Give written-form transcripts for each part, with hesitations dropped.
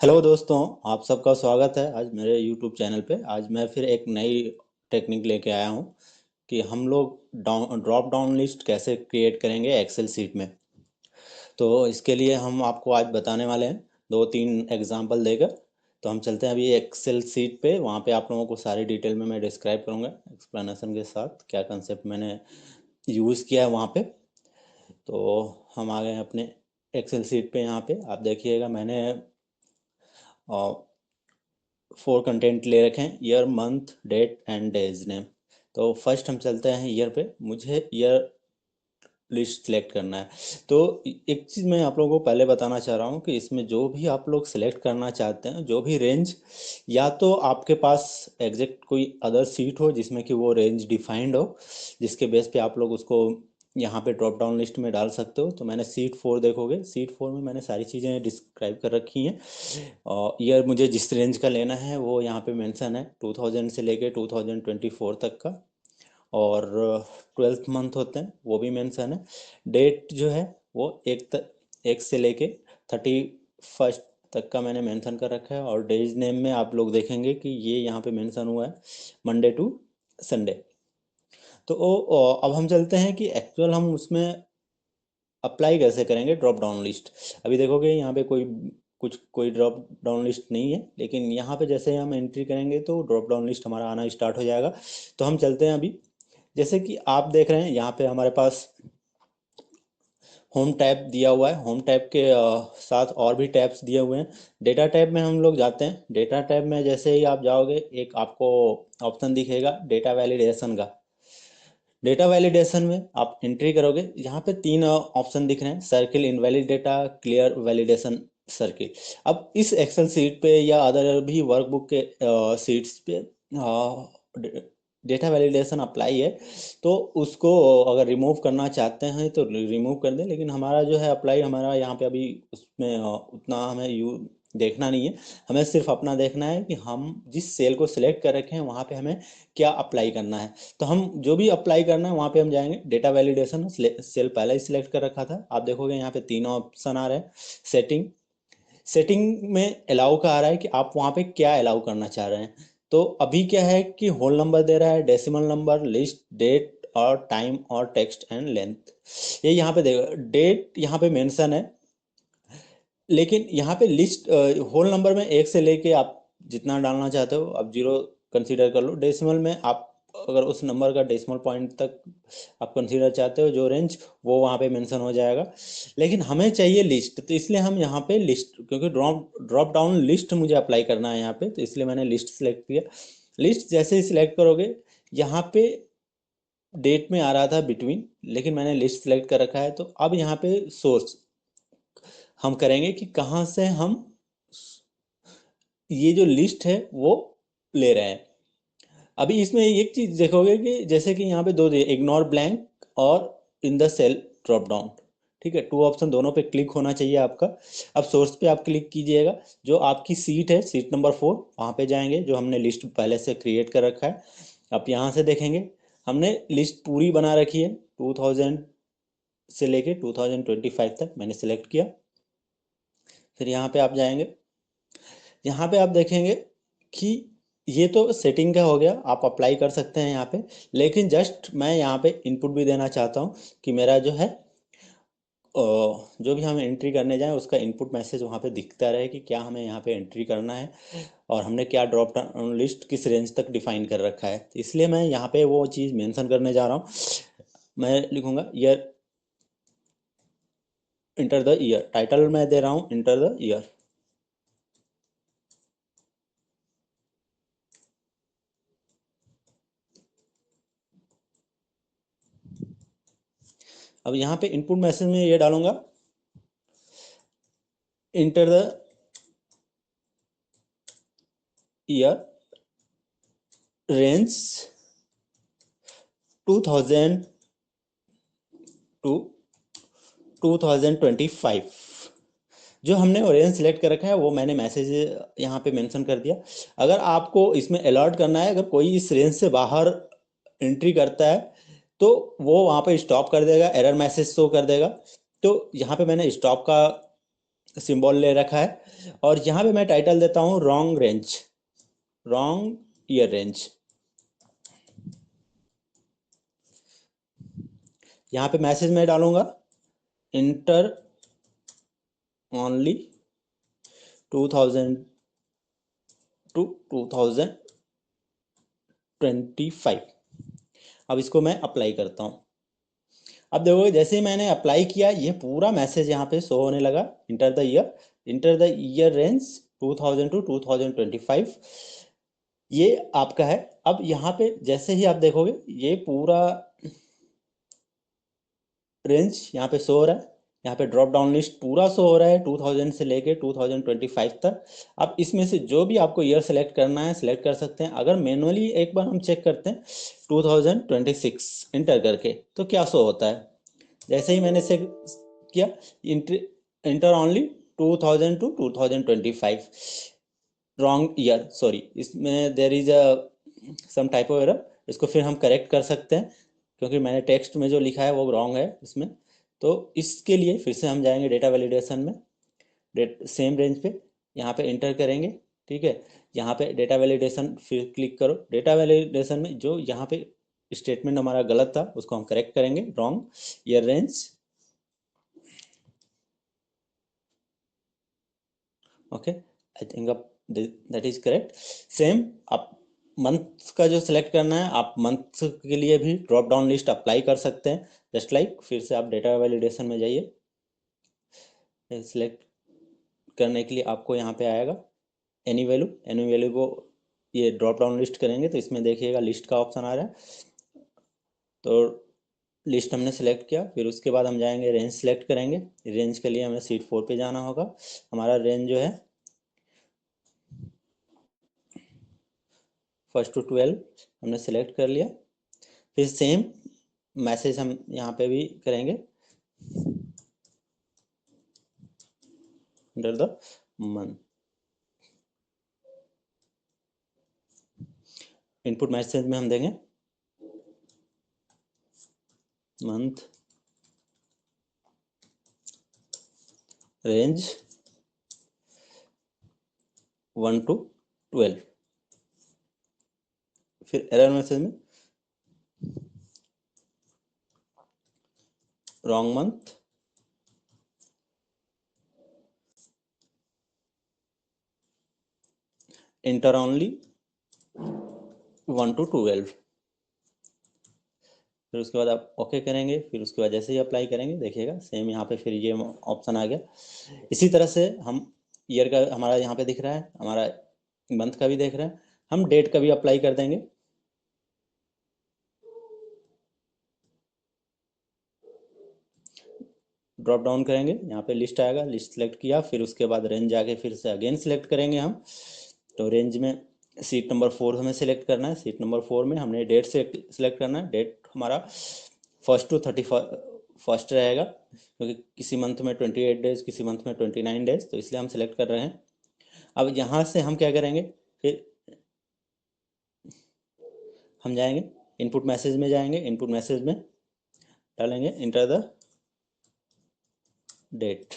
Hello दोस्तों, आप सबका स्वागत है आज मेरे यूट्यूब चैनल पे। आज मैं फिर एक नई टेक्निक लेके आया हूँ कि हम लोग ड्रॉप डाउन लिस्ट कैसे क्रिएट करेंगे एक्सेल सीट में। तो इसके लिए हम आपको आज बताने वाले हैं दो तीन एग्जांपल देकर। तो हम चलते हैं अभी एक्सेल सीट पे, वहाँ पे आप लोगों को सारी डिटेल में मैं डिस्क्राइब करूँगा एक्सप्लेनेशन के साथ, क्या कंसेप्ट मैंने यूज़ किया है वहाँ पे। तो हम आ गए हैं अपने एक्सेल सीट पे। यहाँ पे आप देखिएगा मैंने 4 कंटेंट ले रखे हैं: year, month, date and days name. तो फर्स्ट हम चलते हैं ईयर पे। मुझे ईयर लिस्ट सेलेक्ट करना है। तो एक चीज़ मैं आप लोगों को पहले बताना चाह रहा हूँ कि इसमें जो भी आप लोग सेलेक्ट करना चाहते हैं, जो भी रेंज, या तो आपके पास एग्जैक्ट कोई अदर सीट हो जिसमें कि वो रेंज डिफाइंड हो, जिसके बेस पे आप लोग उसको यहाँ पे ड्रॉप डाउन लिस्ट में डाल सकते हो। तो मैंने सीट 4 देखोगे, सीट 4 में मैंने सारी चीज़ें डिस्क्राइब कर रखी हैं। और ईयर मुझे जिस रेंज का लेना है वो यहाँ पे मेंशन है, 2000 से लेके 2024 तक का। और 12th मंथ होते हैं वो भी मेंशन है। डेट जो है वो एक से लेके 31st तक का मैंने मेंशन कर रखा है। और डेज नेम में आप लोग देखेंगे कि ये यहाँ पे मेंशन हुआ है, मंडे टू संडे। तो अब हम चलते हैं कि एक्चुअल हम उसमें अप्लाई कैसे करेंगे ड्रॉप डाउन लिस्ट। अभी देखोगे यहाँ पे कोई ड्रॉप डाउन लिस्ट नहीं है, लेकिन यहाँ पे जैसे हम एंट्री करेंगे तो ड्रॉप डाउन लिस्ट हमारा आना स्टार्ट हो जाएगा। तो हम चलते हैं अभी। जैसे कि आप देख रहे हैं यहाँ पे हमारे पास होम टैब दिया हुआ है। होम टैब के साथ और भी टैब्स दिए हुए हैं। डेटा टैब में हम लोग जाते हैं। डेटा टैब में जैसे ही आप जाओगे, एक आपको ऑप्शन दिखेगा डेटा वैलिडेशन का। डेटा वैलिडेशन में आप एंट्री करोगे, यहाँ पे तीन ऑप्शन दिख रहे हैं: circle invalid data, clear validation circle. अब इस एक्सेल सीट पे या अदर भी वर्कबुक के सीट्स पे डेटा वैलिडेशन अप्लाई है, तो उसको अगर रिमूव करना चाहते हैं तो रिमूव कर दें। लेकिन हमारा जो है अप्लाई, हमारा यहाँ पे अभी उसमें उतना हमें यू देखना नहीं है। हमें सिर्फ अपना देखना है कि हम जिस सेल को सिलेक्ट कर रखे हैं वहाँ पे हमें क्या अप्लाई करना है। तो हम जो भी अप्लाई करना है वहाँ पे हम जाएंगे। डेटा वैलिडेशन सेल पहले ही सिलेक्ट कर रखा था। आप देखोगे यहाँ पे तीन ऑप्शन आ रहे हैं। सेटिंग सेटिंग में अलाउ का आ रहा है कि आप वहाँ पे क्या अलाउ करना चाह रहे हैं। तो अभी क्या है कि होल नंबर दे रहा है, डेसिमल नंबर, लिस्ट, डेट और टाइम और टेक्स्ट एंड लेंथ। ये यहाँ पे देखो, डेट यहाँ पे मेंशन है, लेकिन यहाँ पे लिस्ट होल नंबर में एक से लेके आप जितना डालना चाहते हो आप जीरो कंसीडर कर लो। डेसिमल में आप अगर उस नंबर का डेसिमल पॉइंट तक आप कंसीडर चाहते हो, जो रेंज, वो वहाँ पे मेंशन हो जाएगा। लेकिन हमें चाहिए लिस्ट, तो इसलिए हम यहाँ पे लिस्ट, क्योंकि ड्रॉप डाउन लिस्ट मुझे अप्लाई करना है यहाँ पे, तो इसलिए मैंने लिस्ट सेलेक्ट किया। लिस्ट जैसे ही सिलेक्ट करोगे, यहाँ पे डेट में आ रहा था बिटवीन, लेकिन मैंने लिस्ट सेलेक्ट कर रखा है। तो अब यहाँ पे सोर्स हम करेंगे कि कहाँ से हम ये जो लिस्ट है वो ले रहे हैं। अभी इसमें एक चीज देखोगे कि जैसे कि यहाँ पे दो दिए, इग्नोर ब्लैंक और in the cell drop down. ठीक है, टू ऑप्शन दोनों पे क्लिक होना चाहिए आपका। अब सोर्स पे आप क्लिक कीजिएगा, जो आपकी सीट है, सीट नंबर 4, वहाँ पे जाएंगे, जो हमने लिस्ट पहले से क्रिएट कर रखा है। आप यहाँ से देखेंगे हमने लिस्ट पूरी बना रखी है, 2000 से लेके 2025 तक मैंने सेलेक्ट किया। फिर यहाँ पे आप जाएंगे, यहाँ पे आप देखेंगे कि ये तो सेटिंग का हो गया, आप अप्लाई कर सकते हैं यहाँ पे। लेकिन जस्ट मैं यहाँ पे इनपुट भी देना चाहता हूँ कि मेरा जो है जो भी हम एंट्री करने जाएं उसका इनपुट मैसेज वहाँ पे दिखता रहे कि क्या हमें यहाँ पे एंट्री करना है और हमने क्या ड्रॉप डाउन लिस्ट किस रेंज तक डिफाइन कर रखा है। तो इसलिए मैं यहाँ पे वो चीज़ मेंशन करने जा रहा हूँ। मैं लिखूंगा year, inter the year, title मैं दे रहा हूँ इंटर द ईयर। अब यहाँ पे इनपुट मैसेज में ये डालूंगा, enter the year, range 2000 to 2025। जो हमने ऑरेंज सेलेक्ट कर रखा है वो मैंने मैसेज यहाँ पे मेंशन कर दिया। अगर आपको इसमें अलर्ट करना है, अगर कोई इस रेंज से बाहर एंट्री करता है तो वो वहाँ पे स्टॉप कर देगा, एरर मैसेज शो कर देगा। तो यहाँ पे मैंने स्टॉप का सिंबल ले रखा है। और यहाँ पे मैं टाइटल देता हूँ wrong range, wrong year range. यहाँ पे मैसेज में डालूंगा इंटर ओनली 2000 टू 2025। अब इसको मैं अप्लाई करता हूँ। अब देखोगे जैसे ही मैंने अप्लाई किया ये पूरा मैसेज यहाँ पे शो होने लगा, enter the year range 2000 to 2025, ये आपका है। अब यहाँ पे जैसे ही आप देखोगे ये पूरा रेंज यहाँ पे शो हो रहा है, यहाँ पे ड्रॉप डाउन लिस्ट पूरा शो हो रहा है 2000 से लेके 2025 तक। अब इसमें से जो भी आपको ईयर सेलेक्ट करना है सेलेक्ट कर सकते हैं। अगर मैनुअली एक बार हम चेक करते हैं 2026 इंटर करके तो क्या शो होता है, जैसे ही मैंने से किया enter only 2000 to 2025, wrong year, sorry इसमें there is a some typo error, इसको फिर हम करेक्ट कर सकते हैं क्योंकि मैंने टेक्स्ट में जो लिखा है वो रॉन्ग है इसमें। तो इसके लिए फिर से हम जाएंगे डेटा वैलिडेशन में, सेम रेंज पे यहाँ पे इंटर करेंगे। ठीक है, यहाँ पे डेटा वैलिडेशन फिर क्लिक करो। डेटा वैलिडेशन में जो यहाँ पे स्टेटमेंट हमारा गलत था उसको हम करेक्ट करेंगे, wrong year range. Okay, I think अब दैट इज करेक्ट। सेम आप मंथ का जो सिलेक्ट करना है आप मंथ के लिए भी ड्रॉप डाउन लिस्ट अप्लाई कर सकते हैं, जस्ट लाइक फिर से आप डेटा वैलिडेशन में जाइए। सिलेक्ट करने के लिए आपको यहाँ पे आएगा एनी वैल्यू को ये ड्रॉप डाउन लिस्ट करेंगे तो इसमें देखिएगा लिस्ट का ऑप्शन आ रहा है। तो लिस्ट हमने सेलेक्ट किया, फिर उसके बाद हम जाएंगे रेंज सेलेक्ट करेंगे। रेंज के लिए हमें सीट 4 पे जाना होगा। हमारा रेंज जो है 1 to 12 हमने सेलेक्ट कर लिया। फिर सेम मैसेज हम यहाँ पे भी करेंगे, under the month. Input message में हम देंगे मंथ रेंज 1 to 12। फिर एरर मैसेज में wrong month inter only 1 to 12। फिर उसके बाद आप ओके करेंगे, फिर उसके बाद जैसे ही अप्लाई करेंगे देखिएगा सेम यहाँ पे फिर ये ऑप्शन आ गया। इसी तरह से हम ईयर का हमारा यहाँ पे दिख रहा है, हमारा मंथ का भी दिख रहा है, हम डेट का भी अप्लाई कर देंगे। ड्रॉप डाउन करेंगे, यहाँ पे लिस्ट आएगा, लिस्ट सेलेक्ट किया, फिर उसके बाद रेंज आके फिर से अगेन सेलेक्ट करेंगे हम। तो रेंज में सीट नंबर 4 हमें सेलेक्ट करना है। सीट नंबर 4 में हमने डेट से सिलेक्ट करना है। डेट हमारा 1 to 31 रहेगा क्योंकि किसी मंथ में 28 डेज, किसी मंथ में 29 डेज, तो इसलिए हम सेलेक्ट कर रहे हैं। अब यहाँ से हम क्या करेंगे, फिर हम जाएंगे इनपुट मैसेज में, जाएंगे इनपुट मैसेज में डालेंगे इंटर द डेट,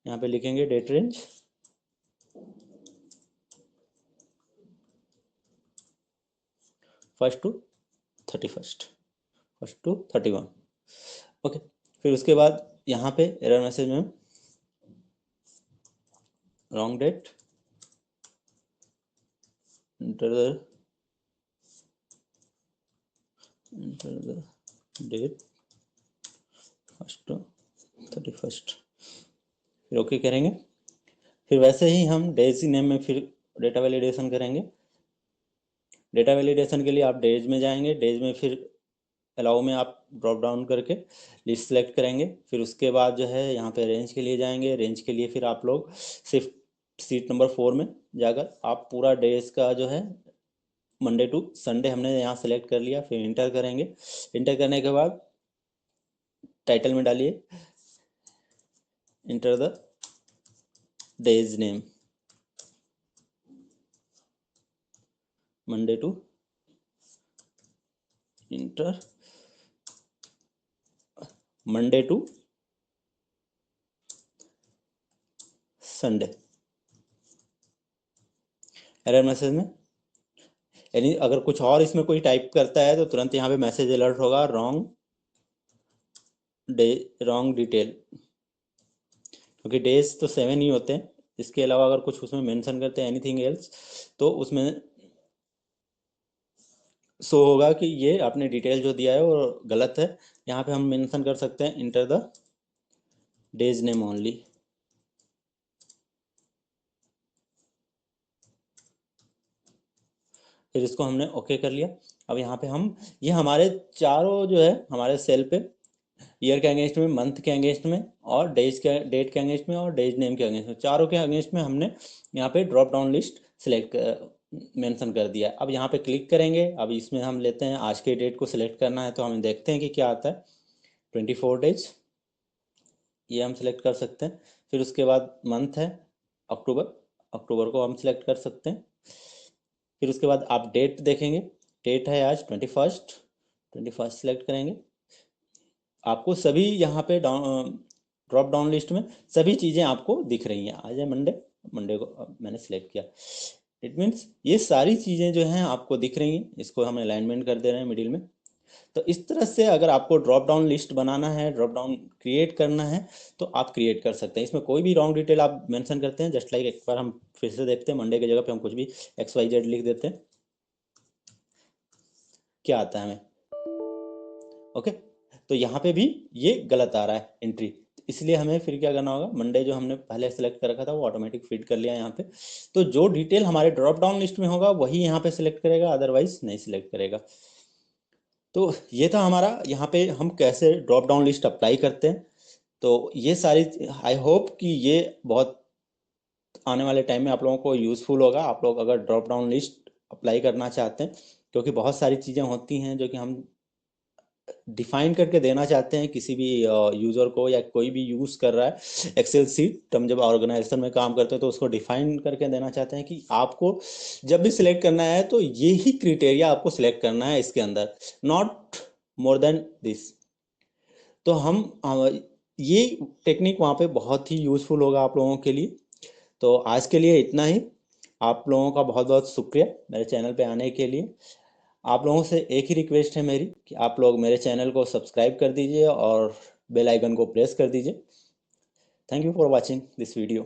यहाँ पे लिखेंगे date range 1 to 31, 1 to 31। Okay, फिर उसके बाद यहाँ पे एरर मैसेज में wrong date enter the date 1 to 31। फिर ओके करेंगे। फिर वैसे ही हम डेज नेम में फिर डेटा वैलिडेशन करेंगे। डेटा वैलिडेशन के लिए आप डेज में जाएंगे, डेज में फिर अलाउ में आप ड्रॉप डाउन करके लिस्ट सेलेक्ट करेंगे। फिर उसके बाद जो है यहाँ पे रेंज के लिए जाएंगे। रेंज के लिए फिर आप लोग सिर्फ सीट नंबर 4 में जाकर आप पूरा डेज का जो है मंडे टू संडे हमने यहाँ सेलेक्ट कर लिया, फिर इंटर करेंगे। इंटर करने के बाद टाइटल में डालिए enter the days name Monday to, enter Monday to Sunday. Error message में यानी अगर कुछ और इसमें कोई टाइप करता है तो तुरंत यहाँ पे मैसेज अलर्ट होगा, रॉन्ग डिटेल, क्योंकि डेज तो 7 ही होते हैं। इसके अलावा अगर कुछ उसमें मेंशन करते हैं एनीथिंग एल्स तो उसमें शो होगा कि ये आपने डिटेल जो दिया है वो गलत है। यहाँ पे हम मेंशन कर सकते हैं inter the days name only. फिर इसको हमने ओके कर लिया। अब यहाँ पे हम ये हमारे चारों जो है हमारे सेल पे ईयर के अगेंस्ट में, मंथ के अगेंस्ट में और डेट के अगेंस्ट में और डेज नेम के अगेंस्ट में, चारों के अगेंस्ट में हमने यहाँ पे drop down list select mention कर दिया। अब यहाँ पे क्लिक करेंगे। अब इसमें हम लेते हैं आज के डेट को सिलेक्ट करना है तो हम देखते हैं कि क्या आता है, 24 डेज, ये हम सिलेक्ट कर सकते हैं। फिर उसके बाद मंथ है अक्टूबर, अक्टूबर को हम सिलेक्ट कर सकते हैं। फिर उसके बाद आप डेट देखेंगे, डेट है आज 21 सिलेक्ट करेंगे। आपको सभी यहाँ पे ड्रॉप डाउन लिस्ट में सभी चीज़ें आपको दिख रही हैं। आज है मंडे, मंडे को मैंने सिलेक्ट किया। इट मीन्स ये सारी चीज़ें जो हैं आपको दिख रही हैं। इसको हम अलाइनमेंट कर दे रहे हैं मिडिल में। तो इस तरह से अगर आपको ड्रॉप डाउन लिस्ट बनाना है, ड्रॉप डाउन क्रिएट करना है तो आप क्रिएट कर सकते हैं। इसमें कोई भी रॉन्ग डिटेल आप मेंशन करते हैं, जस्ट लाइक एक बार हम फिर से देखते हैं, मंडे की जगह पे हम कुछ भी XYZ लिख देते हैं, क्या आता है हमें, ओके। तो यहाँ पे भी ये गलत आ रहा है एंट्री, इसलिए हमें फिर क्या करना होगा, मंडे जो हमने पहले सेलेक्ट कर रखा था वो ऑटोमेटिक फिट कर लिया यहाँ पे। तो जो डिटेल हमारे ड्रॉप डाउन लिस्ट में होगा वही यहाँ पे सिलेक्ट करेगा, अदरवाइज नहीं सिलेक्ट करेगा। तो ये था हमारा, यहाँ पे हम कैसे ड्रॉप डाउन लिस्ट अप्लाई करते हैं। तो ये सारी, आई होप कि ये बहुत आने वाले टाइम में आप लोगों को यूज़फुल होगा। आप लोग अगर ड्रॉप डाउन लिस्ट अप्लाई करना चाहते हैं, क्योंकि बहुत सारी चीज़ें होती हैं जो कि हम डिफाइन करके देना चाहते हैं किसी भी यूज़र को, या कोई भी यूज़ कर रहा है एक्सेल सीट, हम जब ऑर्गेनाइजेशन में काम करते हैं तो उसको डिफाइन करके देना चाहते हैं कि आपको जब भी सिलेक्ट करना है तो ये ही क्रिटेरिया आपको सिलेक्ट करना है इसके अंदर, नॉट मोर देन दिस। तो हम ये टेक्निक वहाँ पे बहुत ही यूज़फुल होगा आप लोगों के लिए। तो आज के लिए इतना ही। आप लोगों का बहुत बहुत शुक्रिया मेरे चैनल पे आने के लिए। आप लोगों से एक ही रिक्वेस्ट है मेरी कि आप लोग मेरे चैनल को सब्सक्राइब कर दीजिए और बेल आइकन को प्रेस कर दीजिए। Thank you for watching this video.